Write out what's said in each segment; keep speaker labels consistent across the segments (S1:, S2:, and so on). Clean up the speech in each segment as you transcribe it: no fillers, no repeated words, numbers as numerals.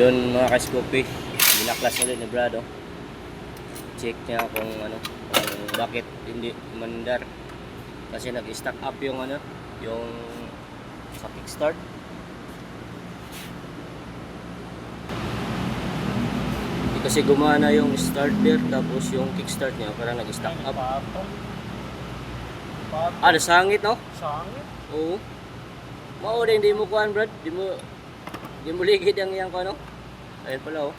S1: Ayun mga ka-Scoopy, binaklas ulit ni Brado. Check niya kung ano, kung bakit hindi mandar. Kasi nag-stack up yung ano, yung sa kickstart. Hindi kasi gumana yung starter, tapos yung kickstart niya parang nag-stack up. Ah, nasangit no?
S2: Sangit?
S1: Oo. Mao din hindi mo kuan, Brad. Di mo ligid ang iyang ano. Ayun pala oh.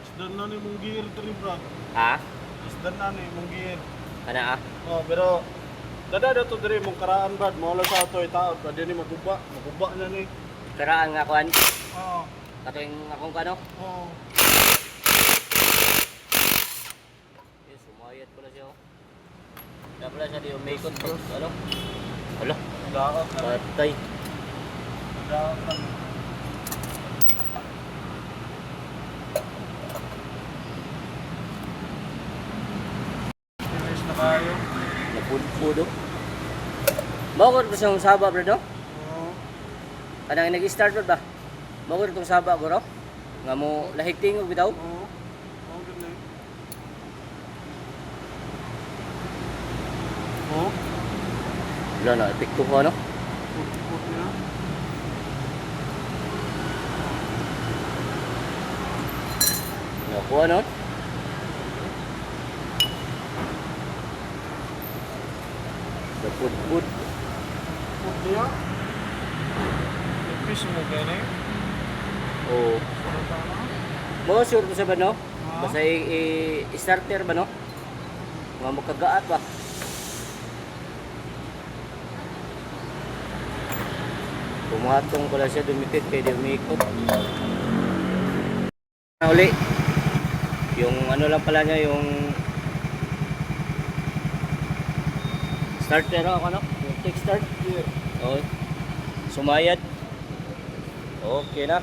S2: Isdan na ni mong gear diri, Brad.
S1: Ha?
S2: Isdan na ni mong gear.
S1: Ana ah.
S2: Oh, pero dada to diri mong karaan, Brad. Mao lang sa ato itaod, pwede ni maguba na ni.
S1: Karaan nga kuan.
S2: Oo.
S1: Katuing akong kano.
S2: Oo.
S1: Yes, sumayad pala siya oh. Kaya pala siya di umikot pag ano. Hala,
S2: Daot na.
S1: patay.
S2: Daot na. Finish na kayo.
S1: Napudpud oh. Bakit pa siyang saba, Brad oh?
S2: Oo.
S1: Kanang nag-start ba? Bakit itong saba ko raw? Nga mo lahig tingog bitaw?
S2: Oo. Oo, ganun. Oo.
S1: Wala na, epekto ko ano?
S2: Put na.
S1: Nakuha no? Napudpud.
S2: Put niya. Fish mo gani.
S1: Oo. Mo sure ko sa ba no?
S2: Ha?
S1: Basta i-starter ba no? Nga magkagaat ba? Pumatong pala siya, dumikit kay di umikot. Uli. Yung ano lang pala niya, yung starter ako ano? Yung kickstart.
S2: Yeah.
S1: Oo. Sumayad. Okay na.